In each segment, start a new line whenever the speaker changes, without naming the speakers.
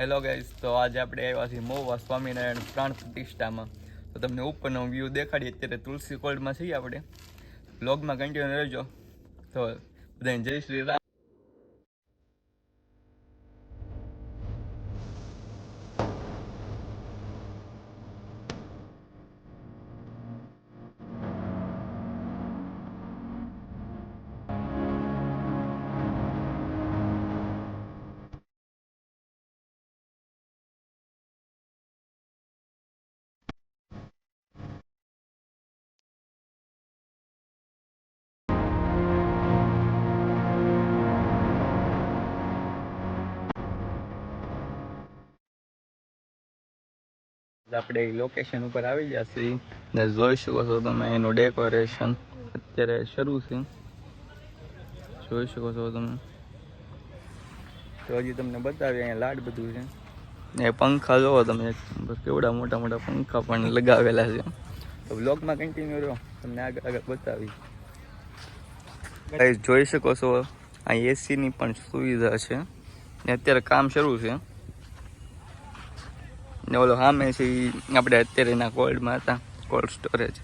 Hello guys, તો આજે આપણે આવ્યા છીએ મહુવા સ્વામિનારાયણ પ્રાણ પ્રતિષ્ઠામાં. તો તમને ઉપરનો વ્યૂ દેખાડીએ. અત્યારે તુલસી કોર્ટમાં છીએ આપણે. વ્લોગમાં કન્ટિન્યુ રહેજો. તો બધાને જય શ્રી રામ. આપણે લોકેશન ઉપર આવી ગયા છીએ ને જોઈ શકો છો તમે એનું ડેકોરેશન અત્યારે શરૂ છે. જોઈ શકો છો તમે. તો હજી તમને બતાવીએ અહીંયા લાડ બધું છે ને પંખા જોવો તમે, કેવડા મોટા મોટા પંખા પણ લગાવેલા છે. તો બ્લોગમાં કન્ટિન્યુ રહ્યો, તમને આગળ આગળ બતાવી. જોઈ શકો છો આ એસીની પણ સુવિધા છે ને અત્યારે કામ શરૂ છે. ને ઓલો સામે છે આપણે અત્યારે એના કોલ્ડમાં હતા, કોલ્ડ સ્ટોરેજ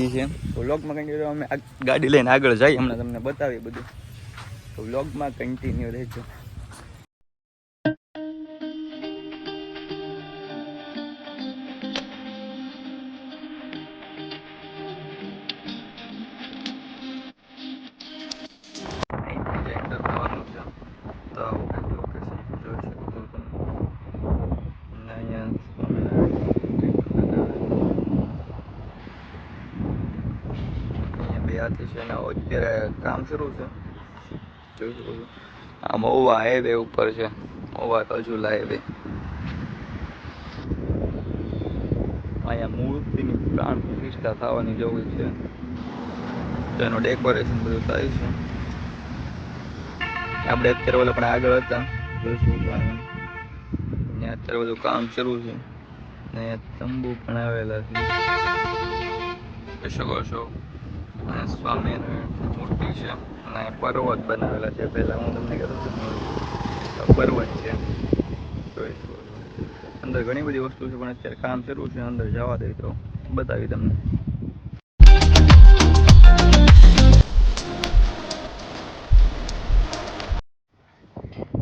એ છે. તો વ્લોગમાં કન્ટિન્યુ અમે ગાડી લઈને આગળ જઈએ, હમણાં તમને બતાવીએ બધું. તો વ્લોગમાં કન્ટિન્યુ રહેજો. અત્યારે કામ શરૂ છે. જોઈ શકો છો આ મહુવા હાઈવે ઉપર છે, મહુવા કજુલા હાઈવે. અહીંયા મૂર્તિની પ્રાણ પ્રતિષ્ઠા થવાની જરૂર છે. તેનું ડેકોરેશન બધું થાય છે. આપણે અત્યારે ઓલા પણ આગળ હતા, અત્યારે બધું કામ શરૂ છે ને તંબુ પણ આવેલા છે. જોઈ શકો છો સ્વામિનારાયણ મૂર્તિ છે અને પર્વત બનાવેલા છે. પહેલા હું તમને કહેતો હતો પર્વત છે. જોઈ શકો છો અંદર ઘણી બધી વસ્તુ છે, પણ અત્યારે કામ શરૂ છે. અંદર જવા દે તો બતાવી તમને.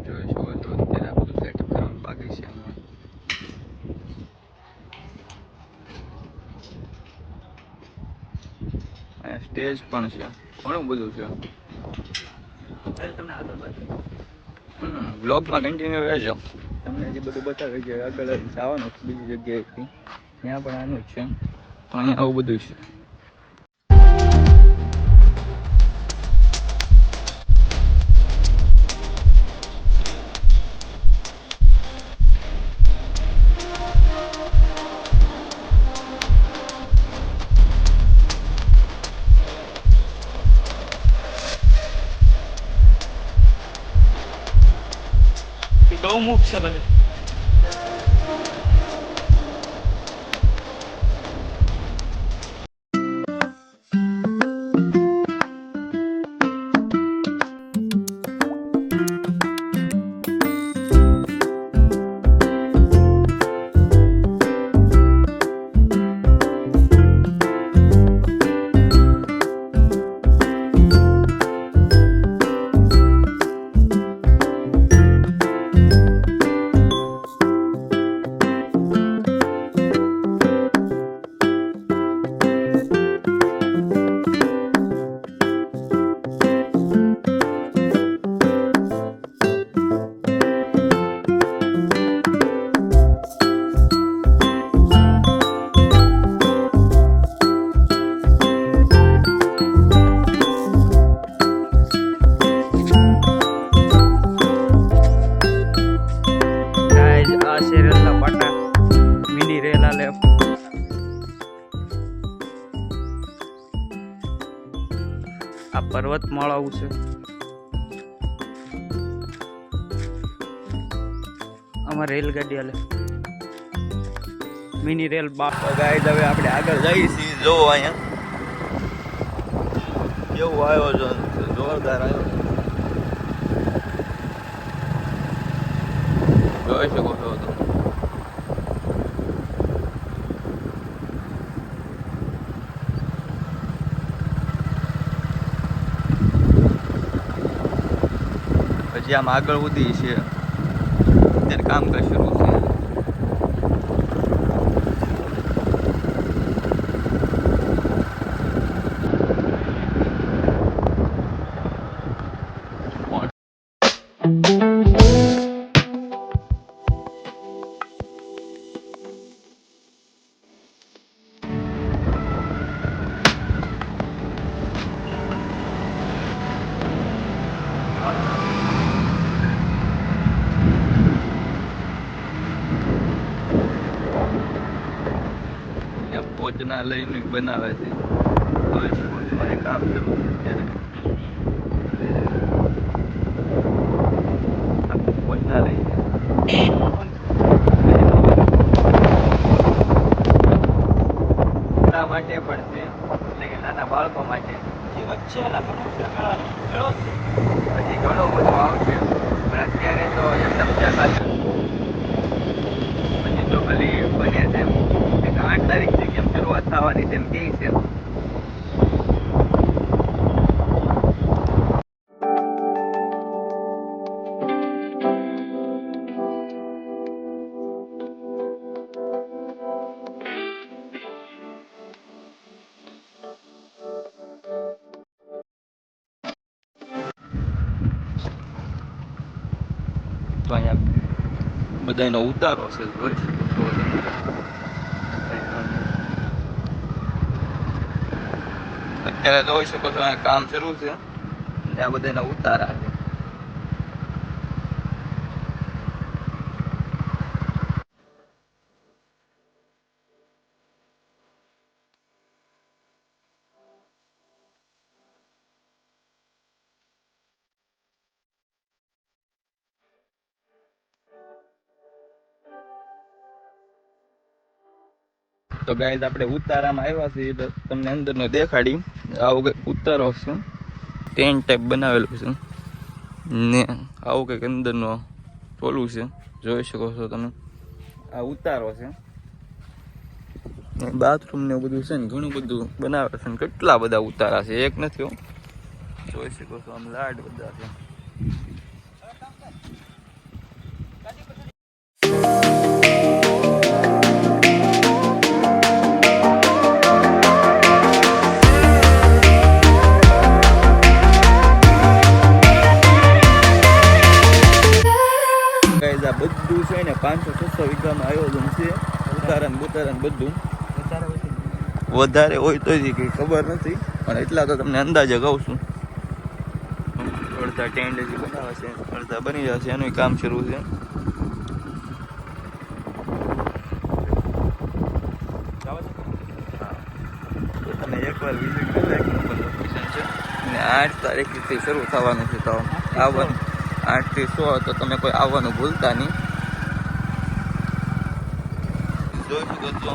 જોઈ શકો છો અત્યારે આ બધું સેટઅપ કરવાનું બાકી છે. અહીંયા સ્ટેજ પણ છે, ઘણું બધું છે. તમને બ્લોગમાં કન્ટિન્યુ રહેજો, તમને જે બધું બતાવે છે. આગળ જવાનું બીજી જગ્યાએથી ત્યાં પણ આનું જ છે, પણ અહીંયા આવું બધું છે. ગૌમુખ છે બધે. આ પર્વતમાળાઓ છે. આમાં રેલગાડી હાલે, મિની રેલ. ગાઈસ હવે આપણે આગળ જઈએ છીએ. જો અહીંયા કેવું આયોજન છે, જોરદાર આયોજન. જોઈ શકો છો તમે. પછી આમ આગળ વધી છે, અત્યારે કામકાજ શરૂ છે. ભોજનાલયનું બનાવે છે, કામ શરૂ છે અત્યારે. ભોજનાલય માટે પણ છે, એટલે કે નાના બાળકો માટે પછી ઘણું બધું આવશે, પણ અત્યારે તો એકદમ પછી તો ખાલી બને છે 8 તારીખથી કેમ શરૂઆત થવાની તેમ કહે છે. તો અહીંયા બધાનો ઉતારો છે, અત્યારે જોઈ શકો છો કામ શરૂ છે, આ બધાના ઉતારા છે. તો ગાઈઝ આપણે ઉતારામાં આવ્યા છીએ, તો તમને અંદરનો દેખાડી. આવું કંઈક ઉતારો છે, ટેન્ટ ટાઈપ બનાવેલું છે ને આવું કંઈક અંદરનો ટોલું છે, જોઈ શકો છો તમે. આ ઉતારો છે, બાથરૂમ ને બધું છે ને ઘણું બધું બનાવે છે. કેટલા બધા ઉતારા છે, એક નથી, જોઈ શકો છો આમ લાડ બધા છે. બધું છે ને 500-600 વીઘામાં આયોજન છે, ઉતારણ બધું. વધારે હોય તો જ કંઈ ખબર નથી, પણ એટલા તો તમને અંદાજે કહું છું. અડધા ટેન્ટ હજી બનાવે છે, અડધા બની જશે, એનું કામ શરૂ છે. તો તમે એકવાર વિઝિટ કરી લોકેશન છે, અને 8 તારીખથી શરૂ થવાનું છે. તો આવવાનું 8 થી 100, તો તમે કોઈ આવવાનું ભૂલતા નહીં. જોઈ શકો છો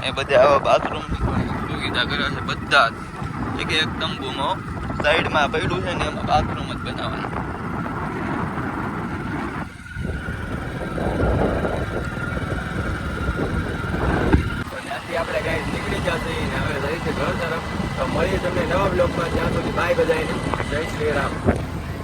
એ બધા આવા બાથરૂમની સુવિધા કર્યા છે, બધા જ એક તંબુમાં સાઈડમાં પડ્યું છે ને એમાં બાથરૂમ જ બનાવવાનું. ત્યાંથી આપણે ગાઈસ નીકળી જશે ને હવે જઈ છે ઘર તરફ. તો મળીએ તમને નવા બ્લોગમાં, ત્યાં સુધી બાય બધાને, જય શ્રી રામ.